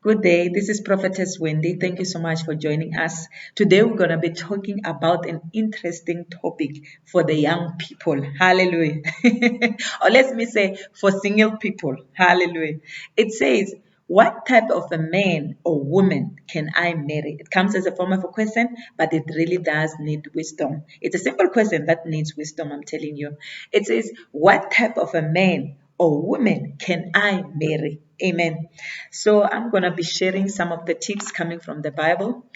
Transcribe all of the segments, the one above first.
Good day. This is Prophetess Wendy. Thank you so much for joining us. Today we're going to be talking about an interesting topic for the young people. Hallelujah. Or let me say for single people. Hallelujah. It says, what type of a man or woman can I marry? It comes as a form of a question, but it really does need wisdom. It's a simple question that needs wisdom, I'm telling you. It says, what type of a man or woman can I marry? Amen. So I'm going to be sharing some of the tips coming from the Bible.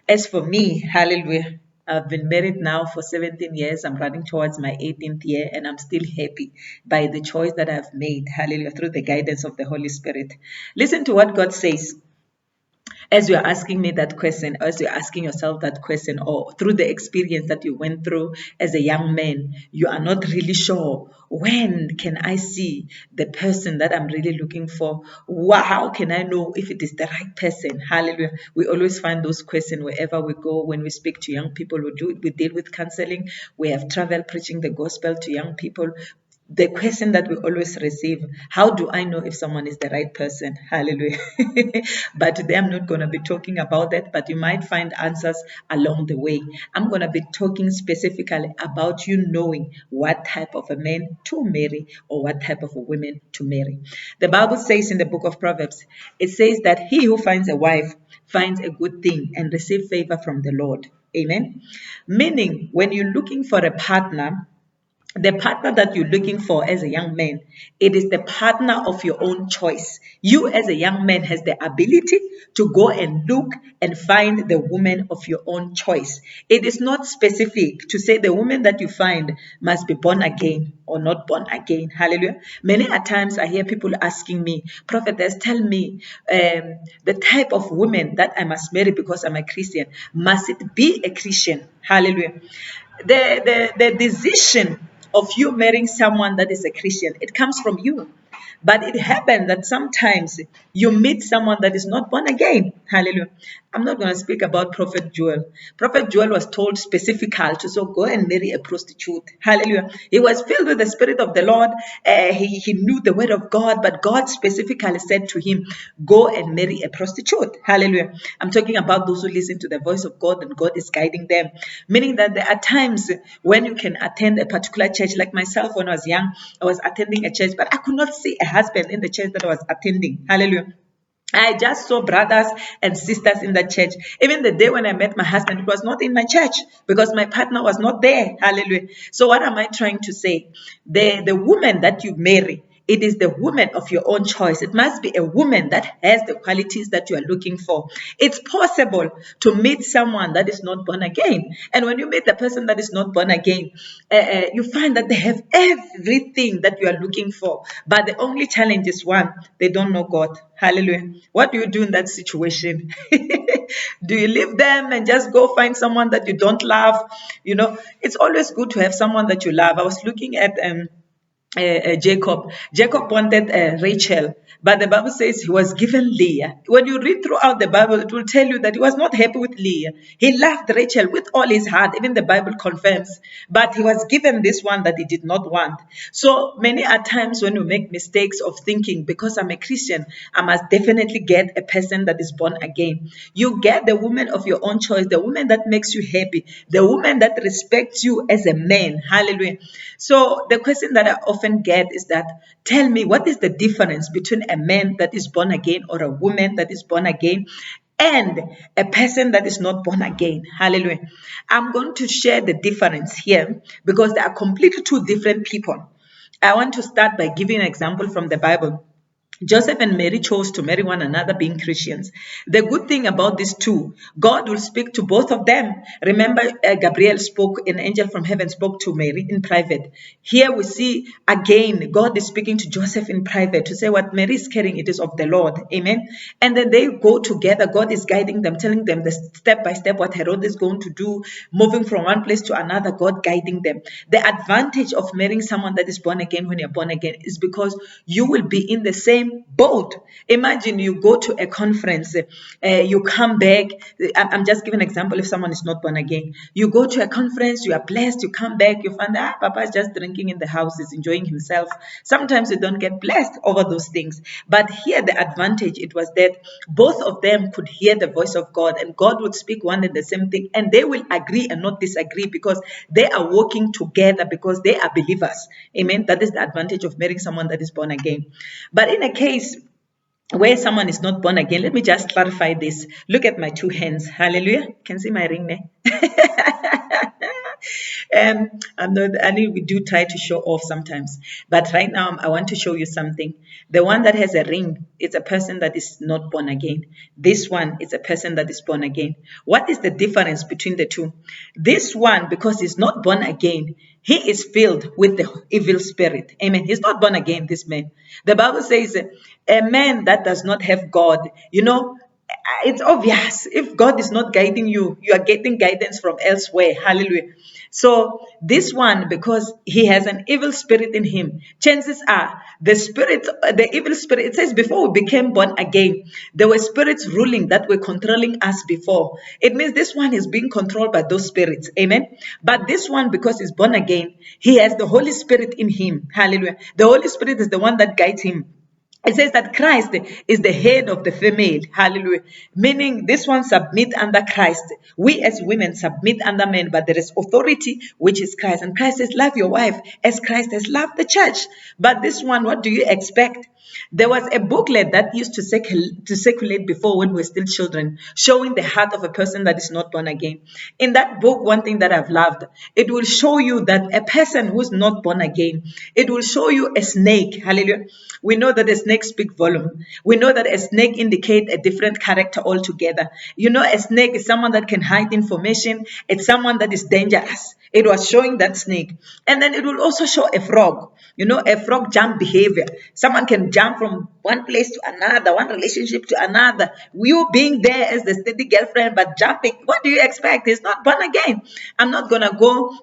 As for me, hallelujah, I've been married now for 17 years. I'm running towards my 18th year, and I'm still happy by the choice that I've made, hallelujah, through the guidance of the Holy Spirit. Listen to what God says. As you're asking me that question, as you're asking yourself that question, or through the experience that you went through as a young man, you are not really sure, when can I see the person that I'm really looking for? How can I know if it is the right person? Hallelujah. We always find those questions wherever we go. When we speak to young people, we deal with counseling. We have traveled preaching the gospel to young people. The question that we always receive, how do I know if someone is the right person? Hallelujah. But today I'm not going to be talking about that, but you might find answers along the way. I'm going to be talking specifically about you knowing what type of a man to marry or what type of a woman to marry. The Bible says in the book of Proverbs, it says that he who finds a wife finds a good thing and receives favor from the Lord. Amen. Meaning, when you're looking for a partner, the partner that you're looking for as a young man, it is the partner of your own choice. You as a young man has the ability to go and look and find the woman of your own choice. It is not specific to say the woman that you find must be born again or not born again. Hallelujah. Many a times I hear people asking me, Prophetess, tell me the type of woman that I must marry because I'm a Christian. Must it be a Christian? Hallelujah. The decision of you marrying someone that is a Christian, it comes from you. But it happens that sometimes you meet someone that is not born again. Hallelujah. I'm not going to speak about Prophet Joel. Prophet Joel was told specifically to so go and marry a prostitute. Hallelujah. He was filled with the Spirit of the Lord. He knew the word of God, but God specifically said to him, go and marry a prostitute. Hallelujah. I'm talking about those who listen to the voice of God and God is guiding them. Meaning that there are times when you can attend a particular church. Like myself, when I was young, I was attending a church, but I could not see a husband in the church that I was attending. Hallelujah. I just saw brothers and sisters in the church. Even the day when I met my husband, it was not in my church because my partner was not there. Hallelujah. So what am I trying to say? The woman that you marry, it is the woman of your own choice. It must be a woman that has the qualities that you are looking for. It's possible to meet someone that is not born again. And when you meet the person that is not born again, you find that they have everything that you are looking for. But the only challenge is one, they don't know God. Hallelujah. What do you do in that situation? Do you leave them and just go find someone that you don't love? You know, it's always good to have someone that you love. I was looking at Jacob. Jacob wanted Rachel, but the Bible says he was given Leah. When you read throughout the Bible, it will tell you that he was not happy with Leah. He loved Rachel with all his heart. Even the Bible confirms. But he was given this one that he did not want. So many are times when we make mistakes of thinking, because I'm a Christian, I must definitely get a person that is born again. You get the woman of your own choice, the woman that makes you happy, the woman that respects you as a man. Hallelujah. So the question that I often get is that, tell me, what is the difference between a man that is born again or a woman that is born again and a person that is not born again? Hallelujah. I'm going to share the difference here because they are completely two different people. I want to start by giving an example from the Bible. Joseph and Mary chose to marry one another being Christians. The good thing about these two, God will speak to both of them. Remember, Gabriel spoke, an angel from heaven spoke to Mary in private. Here we see again, God is speaking to Joseph in private to say what Mary is carrying, it is of the Lord. Amen. And then they go together. God is guiding them, telling them the step by step what Herod is going to do, moving from one place to another, God guiding them. The advantage of marrying someone that is born again when you're born again is because you will be in the same became bold. Imagine you go to a conference, you come back. I'm just giving an example if someone is not born again. You go to a conference, you are blessed, you come back, you find Papa is just drinking in the house, is enjoying himself. Sometimes you don't get blessed over those things. But here the advantage, it was that both of them could hear the voice of God, and God would speak one and the same thing, and they will agree and not disagree because they are working together, because they are believers. Amen. That is the advantage of marrying someone that is born again. But in a case where someone is not born again, let me just clarify this. Look at my two hands. Hallelujah. Can see my ring there? I know we do try to show off sometimes, but right now I want to show you something. The one that has a ring, it's a person that is not born again. This one is a person that is born again. What is the difference between the two? This one, because he's not born again, he is filled with the evil spirit. Amen. He's not born again, this man. The Bible says a man that does not have God, it's obvious. If God is not guiding you, you are getting guidance from elsewhere. Hallelujah. So this one, because he has an evil spirit in him, chances are the evil spirit, it says before we became born again, there were spirits ruling that were controlling us before. It means this one is being controlled by those spirits. Amen. But this one, because he's born again, he has the Holy Spirit in him. Hallelujah. The Holy Spirit is the one that guides him. It says that Christ is the head of the female. Hallelujah. Meaning this one submit under Christ. We as women submit under men, but there is authority, which is Christ. And Christ says, love your wife as Christ has loved the church. But this one, what do you expect? There was a booklet that used to circulate before when we were still children, showing the heart of a person that is not born again. In that book, one thing that I've loved, it will show you that a person who's not born again, it will show you a snake. Hallelujah. We know that a snake speaks volume. We know that a snake indicates a different character altogether. A snake is someone that can hide information. It's someone that is dangerous. It was showing that snake. And then it will also show a frog. A frog jump behavior. Someone can jump from one place to another, one relationship to another. You being there as the steady girlfriend, but jumping. What do you expect? He's not born again. I'm not going to go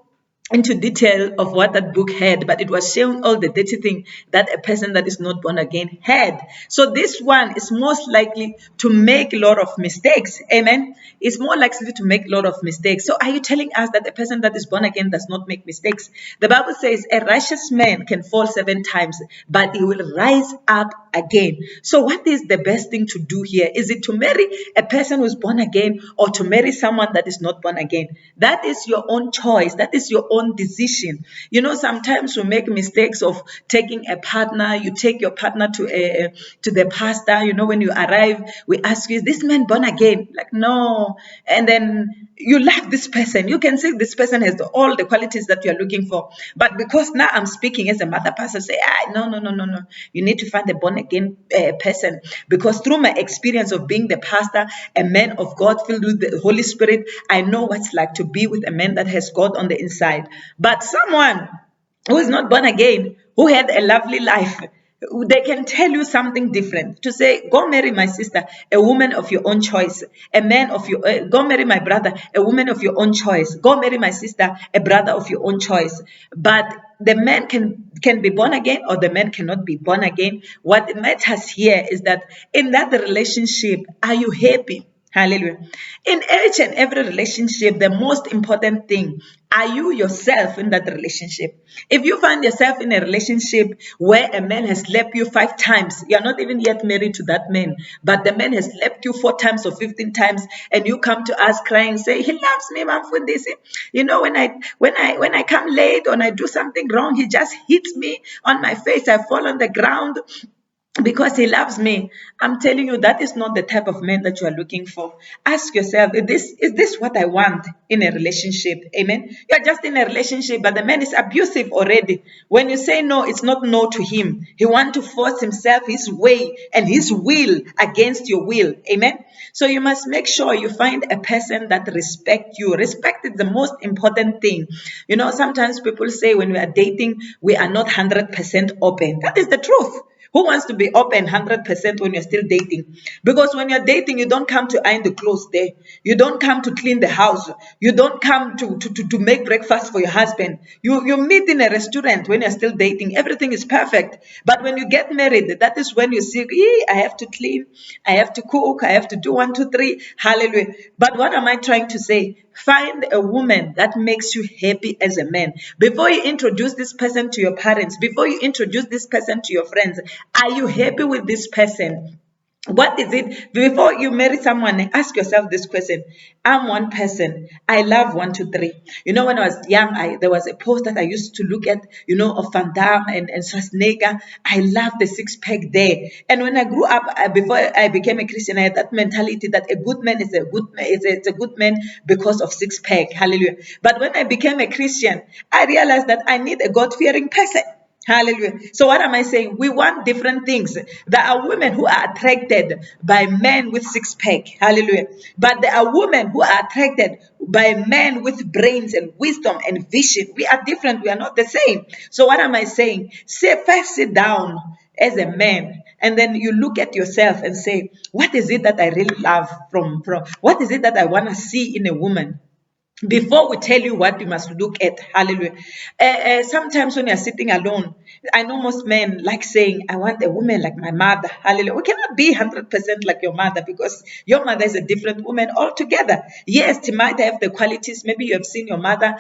into detail of what that book had, but it was showing all the dirty thing that a person that is not born again had. So this one is most likely to make a lot of mistakes. Amen. It's more likely to make a lot of mistakes. So are you telling us that a person that is born again does not make mistakes? The Bible says a righteous man can fall 7 times, but he will rise up again. So what is the best thing to do here? Is it to marry a person who is born again, or to marry someone that is not born again? That is your own choice. That is your own decision. Sometimes we make mistakes of taking a partner. You take your partner to the pastor. When you arrive, we ask you, is this man born again? Like, no. And then you love this person. You can say this person has all the qualities that you are looking for. But because now I'm speaking as a mother pastor, say, no. You need to find a born again person. Because through my experience of being the pastor, a man of God filled with the Holy Spirit, I know what it's like to be with a man that has God on the inside. But someone who is not born again, who had a lovely life, they can tell you something different. To say, go marry my sister, a woman of your own choice. A man of your, go marry my brother, a woman of your own choice. Go marry my sister, a brother of your own choice. But the man can be born again, or the man cannot be born again. What matters here is that in that relationship, are you happy? Hallelujah. In each and every relationship, the most important thing, are you yourself in that relationship? If you find yourself in a relationship where a man has slept you 5 times, you are not even yet married to that man, but the man has slept you 4 times or 15 times, and you come to us crying, say, he loves me, mom, for this. When I come late or I do something wrong, he just hits me on my face. I fall on the ground because he loves me. I'm telling you, that is not the type of man that you are looking for. Ask yourself, is this what I want in a relationship? Amen. You're just in a relationship, but the man is abusive already. When you say no, it's not no to him. He wants to force himself, his way and his will against your will. Amen. So you must make sure you find a person that respects you. Respect is the most important thing. Sometimes people say when we are dating, we are not 100% open. That is the truth. Who wants to be open 100% when you're still dating? Because when you're dating, you don't come to iron the clothes there. You don't come to clean the house. You don't come to make breakfast for your husband. You meet in a restaurant when you're still dating. Everything is perfect. But when you get married, that is when you see, I have to clean, I have to cook, I have to do 1, 2, 3. Hallelujah. But what am I trying to say? Find a woman that makes you happy as a man. Before you introduce this person to your parents, before you introduce this person to your friends, are you happy with this person? What is it? Before you marry someone, ask yourself this question. I'm one person. I love 1, 2, 3. You know, when I was young, there was a post that I used to look at, of Van Damme and Schwarzenegger. I loved the six pack there. And when I grew up, before I became a Christian, I had that mentality that a good man is a good man, it's a good man because of six pack. Hallelujah. But when I became a Christian, I realized that I need a God-fearing person. Hallelujah. So what am I saying? We want different things. There are women who are attracted by men with six pack. Hallelujah. But there are women who are attracted by men with brains and wisdom and vision. We are different. We are not the same. So what am I saying? First sit down as a man, and then you look at yourself and say, what is it that I really love from what is it that I want to see in a woman? Before we tell you what you must look at, hallelujah. Sometimes when you're sitting alone, I know most men like saying, I want a woman like my mother, hallelujah. We cannot be 100% like your mother because your mother is a different woman altogether. Yes, she might have the qualities. Maybe you have seen your mother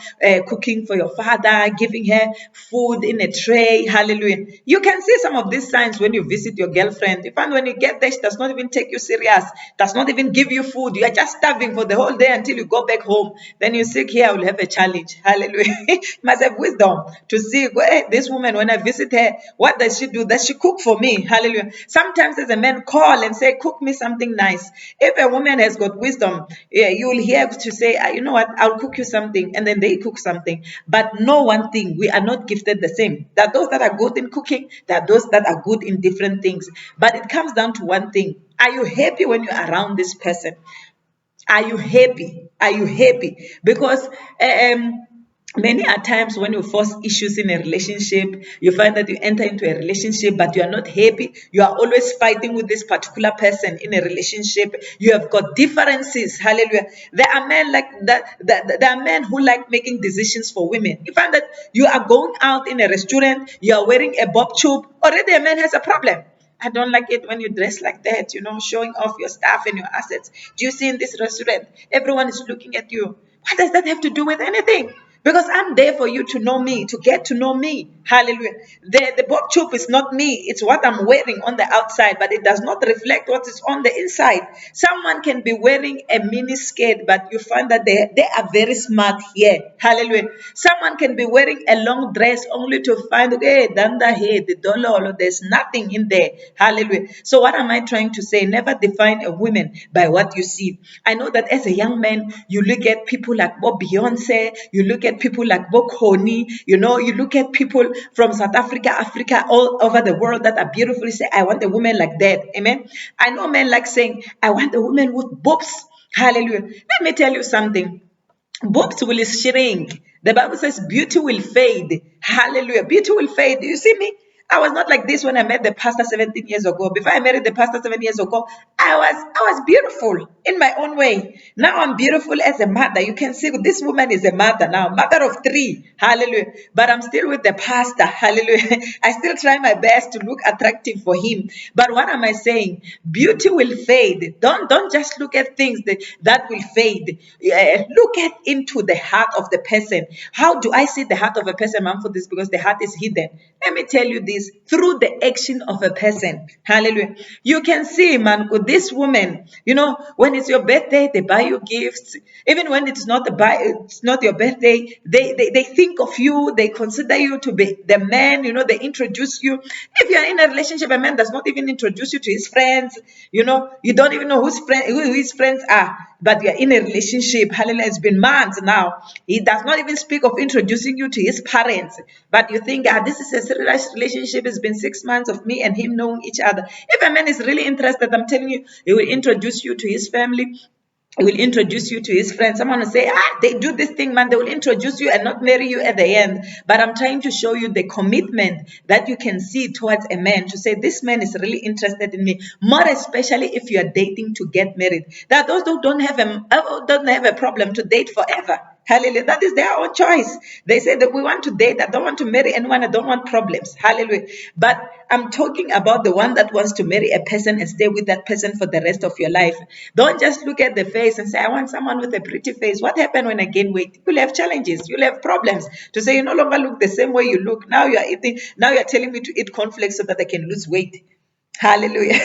cooking for your father, giving her food in a tray, hallelujah. You can see some of these signs when you visit your girlfriend. You find when you get there, she does not even take you serious, does not even give you food. You are just starving for the whole day until you go back home. Then you say, here I will have a challenge. Hallelujah. You must have wisdom to see, hey, this woman, when I visit her, what does she do? Does she cook for me? Hallelujah. Sometimes as a man, call and say, cook me something nice. If a woman has got wisdom, yeah, you will hear to say, you know what, I'll cook you something. And then they cook something. But know one thing, we are not gifted the same. There are those that are good in cooking. There are those that are good in different things. But it comes down to one thing. Are you happy when you're around this person? Are you happy? Are you happy? Because many a times when you force issues in a relationship, you find that you enter into a relationship, but you are not happy. You are always fighting with this particular person in a relationship. You have got differences. Hallelujah. There are men like that. There are men who like making decisions for women. You find that you are going out in a restaurant, you are wearing a bob tube. Already a man has a problem. I don't like it when you dress like that, showing off your stuff and your assets. Do you see in this restaurant, everyone is looking at you? What does that have to do with anything? Because I'm there for you to know me, to get to know me. Hallelujah. The bob tube is not me. It's what I'm wearing on the outside, but it does not reflect what is on the inside. Someone can be wearing a mini skirt, but you find that they are very smart here. Hallelujah. Someone can be wearing a long dress only to find, hey, danda here, the dollar, there's nothing in there. Hallelujah. So what am I trying to say? Never define a woman by what you see. I know that as a young man, you look at people like Bob Beyonce, you look at people like Bob Honey, you look at people from South Africa, all over the world that are beautiful. You say, I want a woman like that. Amen. I know men like saying, I want a woman with boobs. Hallelujah. Let me tell you something. Boobs will shrink. The Bible says beauty will fade. Hallelujah. Beauty will fade. You see me? I was not like this when I met the pastor 17 years ago. Before I married the pastor 7 years ago, I was beautiful in my own way. Now I'm beautiful as a mother. You can see this woman is a mother now, mother of 3. Hallelujah. But I'm still with the pastor. Hallelujah. I still try my best to look attractive for him. But what am I saying? Beauty will fade. Don't just look at things that will fade. Look at into the heart of the person. How do I see the heart of a person, man? For this, because the heart is hidden. Let me tell you this, through the action of a person. Hallelujah. You can see, man, with this woman, when it's your birthday, they buy you gifts. Even when it's not your birthday, they think of you, they consider you to be the man, they introduce you. If you're in a relationship, a man does not even introduce you to his friends, you don't even know who his friends are, but you're in a relationship. Hallelujah. It's been months now. He does not even speak of introducing you to his parents, but you think, this is a serious relationship. It's been 6 months of me and him knowing each other. If a man is really interested, I'm telling you, he will introduce you to his family. He will introduce you to his friends. Someone will say, they do this thing, man. They will introduce you and not marry you at the end. But I'm trying to show you the commitment that you can see towards a man to say, this man is really interested in me. More especially if you are dating to get married. That those who don't have a problem to date forever. Hallelujah. That is their own choice. They say that we want to date. I don't want to marry anyone. I don't want problems. Hallelujah. But I'm talking about the one that wants to marry a person and stay with that person for the rest of your life. Don't just look at the face and say, I want someone with a pretty face. What happened when I gain weight? You'll have challenges. You'll have problems. To say you no longer look the same way you look. Now you're eating. Now you're telling me to eat cornflakes so that I can lose weight. Hallelujah.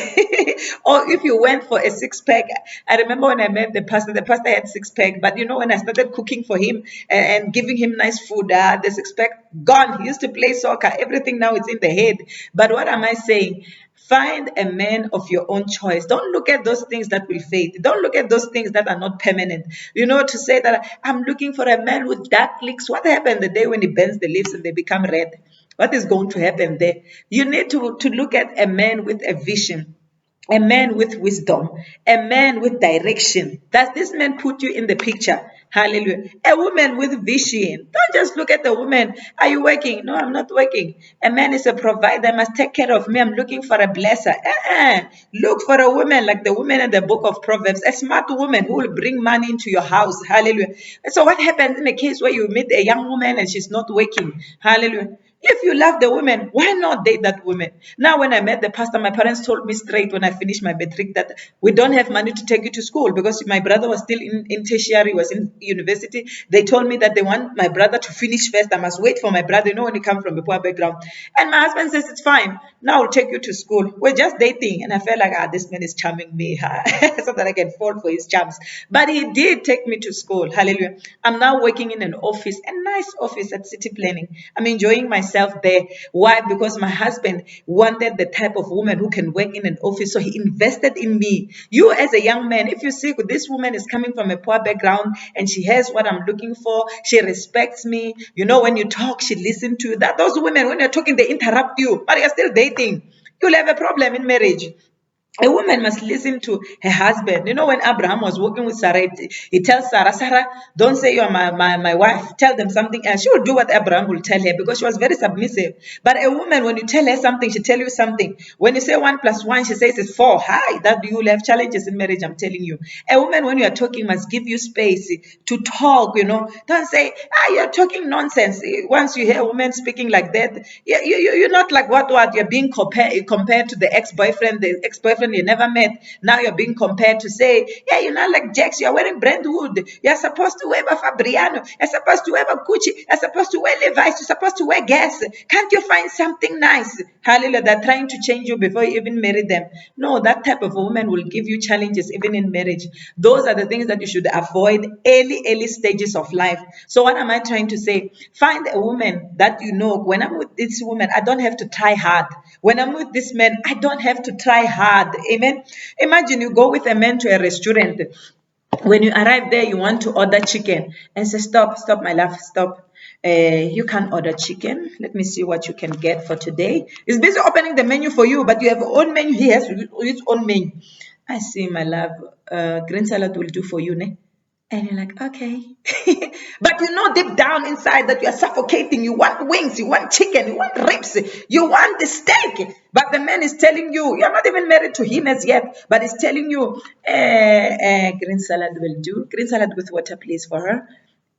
Or if you went for a six pack, I remember when I met the pastor had six pack, but when I started cooking for him and giving him nice food, the six pack gone. He used to play soccer, everything now it's in the head. But what am I saying? Find a man of your own choice. Don't look at those things that will fade. Don't look at those things that are not permanent. To say that I'm looking for a man with dark lips. What happened the day when he bends the lips and they become red? What is going to happen there? You need to look at a man with a vision, a man with wisdom, a man with direction. Does this man put you in the picture? Hallelujah. A woman with vision. Don't just look at the woman. Are you working? No, I'm not working. A man is a provider, must take care of me. I'm looking for a blesser. Look for a woman like the woman in the book of Proverbs, a smart woman who will bring money into your house. Hallelujah. So what happens in a case where you meet a young woman and she's not working? Hallelujah. If you love the woman, why not date that woman? Now, when I met the pastor, my parents told me straight when I finished my matric that we don't have money to take you to school because my brother was still in tertiary, was in university. They told me that they want my brother to finish first. I must wait for my brother, when he comes from a poor background. And my husband says, it's fine. Now I'll take you to school. We're just dating. And I felt like, this man is charming me so that I can fall for his charms. But he did take me to school. Hallelujah. I'm now working in an office, a nice office at City Planning. I'm enjoying myself there. Why? Because my husband wanted the type of woman who can work in an office. So he invested in me. You as a young man, if you see this woman is coming from a poor background and she has what I'm looking for, she respects me. When you talk, she listens to you. Those women, when you're talking, they interrupt you, but you're still dating. You'll have a problem in marriage. A woman must listen to her husband. When Abraham was working with Sarah, he tells Sarah, Sarah, don't say you're my wife. Tell them something else. She will do what Abraham will tell her because she was very submissive. But a woman, when you tell her something, she tell you something. When you say 1 + 1, she says it's 4. Hi, that you will have challenges in marriage, I'm telling you. A woman, when you are talking, must give you space to talk, Don't say, you're talking nonsense. Once you hear a woman speaking like that, you're not like what? You're being compared to the ex-boyfriend you never met. Now you're being compared to say, you're not like Jax, you're wearing Brentwood. You're supposed to wear a Fabriano. You're supposed to wear a Gucci. You're supposed to wear Levi's. You're supposed to wear Guess. Can't you find something nice? Hallelujah. They're trying to change you before you even marry them. No, that type of woman will give you challenges even in marriage. Those are the things that you should avoid early stages of life. So what am I trying to say? Find a woman that when I'm with this woman, I don't have to try hard. When I'm with this man, I don't have to try hard. Amen. Imagine you go with a man to a restaurant. When you arrive there, you want to order chicken and say, stop, my love, stop. You can't order chicken. Let me see what you can get for today. He's busy opening the menu for you, but you have your own menu. He has his own menu. I see, my love. Green salad will do for you, ne? And you're like, okay. But deep down inside that you are suffocating. You want wings, you want chicken, you want ribs, you want the steak. But the man is telling you, you're not even married to him as yet, but he's telling you, green salad will do. Green salad with water, please, for her.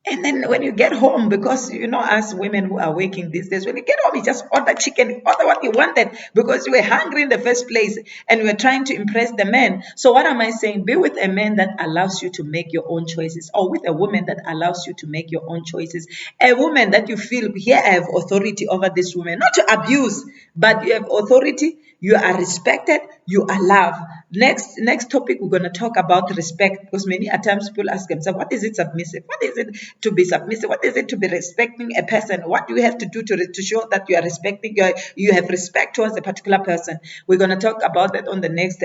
And then when you get home, because us women who are working these days, when you get home, you just order chicken, order what you wanted because you were hungry in the first place and you were trying to impress the man. So what am I saying? Be with a man that allows you to make your own choices, or with a woman that allows you to make your own choices. A woman that you feel, here I have authority over this woman, not to abuse, but you have authority. You are respected, you are loved. Next topic, we're going to talk about respect, because many times people ask themselves, what is it submissive? What is it to be submissive? What is it to be respecting a person? What do you have to do to show that you are respecting, you have respect towards a particular person? We're going to talk about that on the next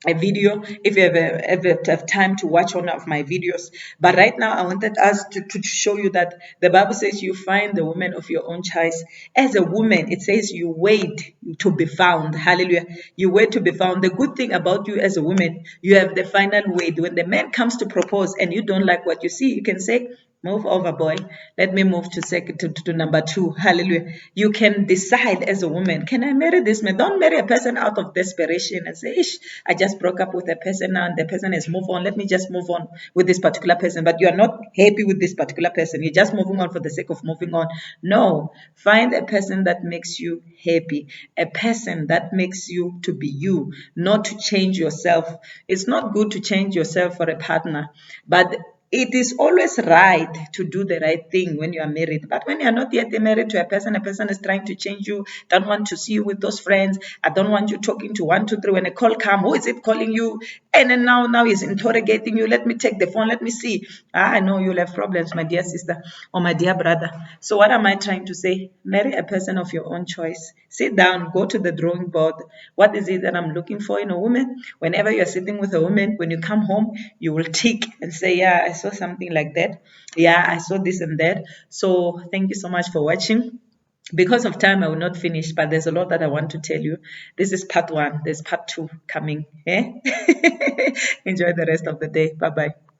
a video if you ever have time to watch one of my videos. But right now, I wanted us to show you that the Bible says you find the woman of your own choice. As a woman, it says you wait to be found. Hallelujah. You wait to be found. The good thing about you as a woman, you have the final wait. When the man comes to propose and you don't like what you see, you can say, move over, boy. Let me move to number two. Hallelujah. You can decide as a woman, can I marry this man? Don't marry a person out of desperation and say, Ish, I just broke up with a person now and the person has moved on. Let me just move on with this particular person. But you are not happy with this particular person. You're just moving on for the sake of moving on. No. Find a person that makes you happy. A person that makes you to be you, not to change yourself. It's not good to change yourself for a partner. But it is always right to do the right thing when you are married. But when you are not yet married to a person is trying to change you, don't want to see you with those friends. I don't want you talking to 123 when a call come. Who is it calling you? And then now he's interrogating you. Let me take the phone. Let me see. I know you'll have problems, my dear sister or my dear brother. So what am I trying to say? Marry a person of your own choice. Sit down, go to the drawing board. What is it that I'm looking for in a woman? Whenever you're sitting with a woman, when you come home, you will tick and say, yeah, I saw something like that. Yeah, I saw this and that. So thank you so much for watching. Because of time, I will not finish, but there's a lot that I want to tell you. This is part one. There's part two coming. Eh? Enjoy the rest of the day. Bye-bye.